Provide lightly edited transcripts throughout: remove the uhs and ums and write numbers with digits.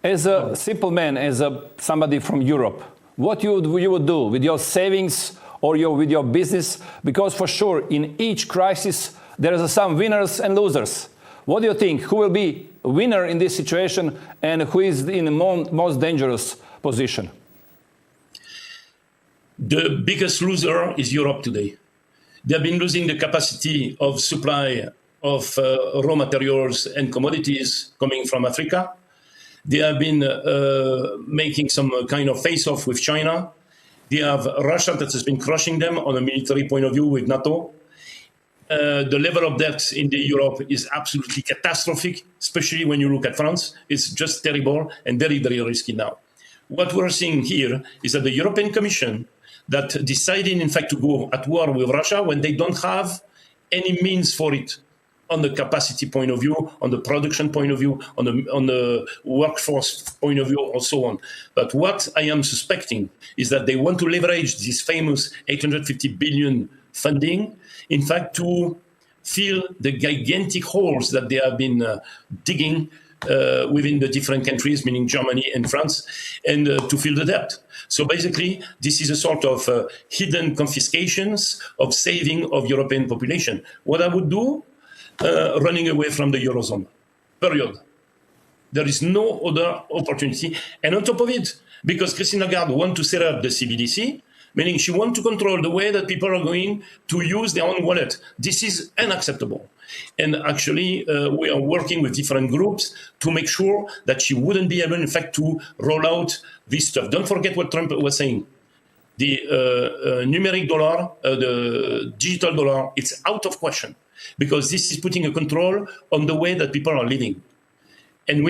As a simple man, as somebody from Europe, what you would do with your savings or with your business? Because for sure, in each crisis, there are some winners and losers. What do you think? Who will be a winner in this situation and who is in the most dangerous position? The biggest loser is Europe today. They have been losing the capacity of supply of raw materials and commodities coming from Africa. They have been making some kind of face-off with China. They have Russia that has been crushing them on a military point of view with NATO. The level of debt in Europe is absolutely catastrophic, especially when you look at France. It's just terrible and very, very risky now. What we're seeing here is that the European Commission that decided, in fact, to go at war with Russia when they don't have any means for it, on the capacity point of view, on the production point of view, on the workforce point of view, or so on. But what I am suspecting is that they want to leverage this famous 850 billion funding, in fact, to fill the gigantic holes that they have been digging within the different countries, meaning Germany and France, and to fill the debt. So basically, this is a sort of hidden confiscations of saving of European population. What I would do, running away from the Eurozone, period. There is no other opportunity. And on top of it, because Christine Lagarde wants to set up the CBDC, meaning she wants to control the way that people are going to use their own wallet. This is unacceptable. And actually, we are working with different groups to make sure that she wouldn't be able, in fact, to roll out this stuff. Don't forget what Trump was saying. The numeric dollar, the digital dollar, it's out of question, because this is putting a control on the way that people are living. And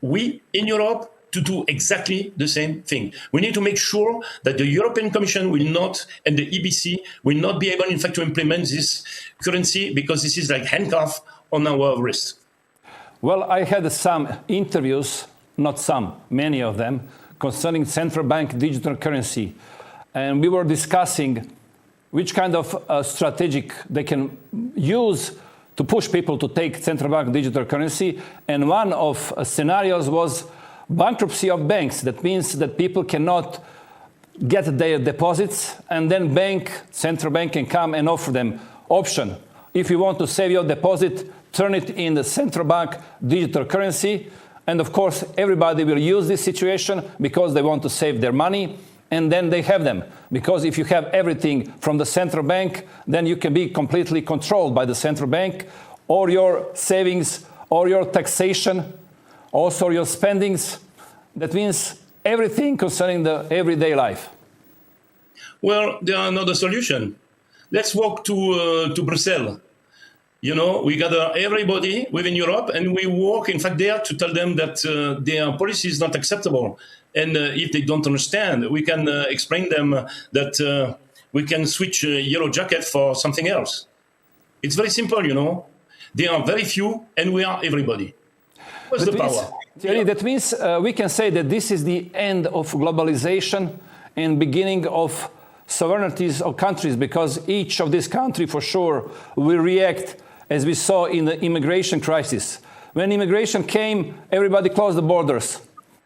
we in Europe to do exactly the same thing. We need to make sure that the European Commission will not, and the EBC will not be able, in fact, to implement this currency, because this is like handcuff on our wrist. Well, I had some interviews, not some, many of them, concerning central bank digital currency. And we were discussing which kind of strategic they can use to push people to take central bank digital currency. And one of scenarios was bankruptcy of banks. That means that people cannot get their deposits, and then central bank can come and offer them option. If you want to save your deposit, turn it in the central bank digital currency. And of course, everybody will use this situation because they want to save their money. And then they have them. Because if you have everything from the central bank, then you can be completely controlled by the central bank, or your savings, or your taxation, also your spendings. That means everything concerning the everyday life. Well, there are another solution. Let's walk to Brussels. You know, we gather everybody within Europe, and we walk, in fact, there to tell them that their policy is not acceptable. And if they don't understand, we can explain them that we can switch a yellow jacket for something else. It's very simple, you know. There are very few, and we are everybody. What's the power? Thierry, that means we can say that this is the end of globalization and beginning of sovereignties of countries, because each of these countries, for sure, will react, as we saw in the immigration crisis. When immigration came, everybody closed the borders.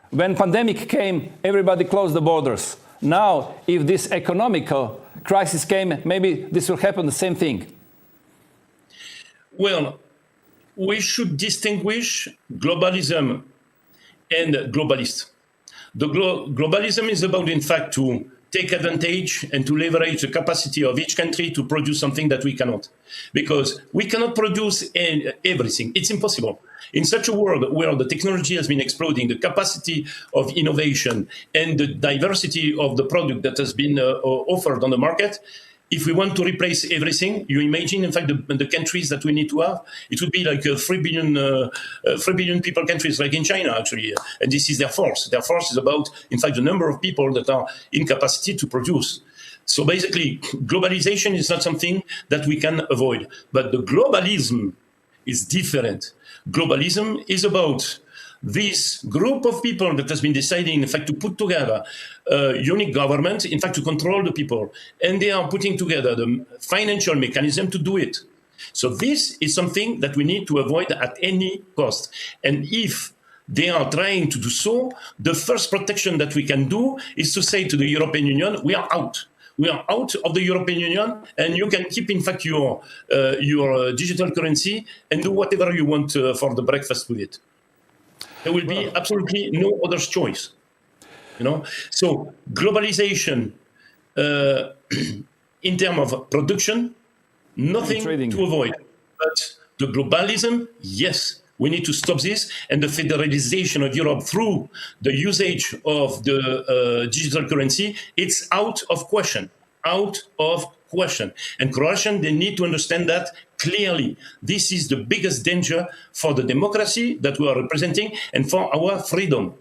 When pandemic came, everybody closed the borders. Now, if this economical crisis came, maybe this will happen the same thing. Well, we should distinguish globalism and globalist. The globalism is about, in fact, to take advantage and to leverage the capacity of each country to produce something that we cannot. Because we cannot produce everything. It's impossible. In such a world where the technology has been exploding, the capacity of innovation and the diversity of the product that has been offered on the market, if we want to replace everything, you imagine, in fact, the countries that we need to have, it would be like 3 billion people countries like in China, actually. And this is their force. Their force is about, in fact, the number of people that are in capacity to produce. So basically, globalization is not something that we can avoid. But the globalism is different. Globalism is about this group of people that has been deciding, in fact, to put together a unique government, in fact, to control the people. And they are putting together the financial mechanism to do it. So this is something that we need to avoid at any cost. And if they are trying to do so, the first protection that we can do is to say to the European Union, we are out. We are out of the European Union, and you can keep, in fact, your digital currency and do whatever you want for the breakfast with it. There will be absolutely no other choice. So globalization in terms of production, nothing to avoid. But the globalism, yes. We need to stop this, and the federalization of Europe through the usage of the digital currency, it's out of question, And Croatians, they need to understand that clearly. This is the biggest danger for the democracy that we are representing and for our freedom.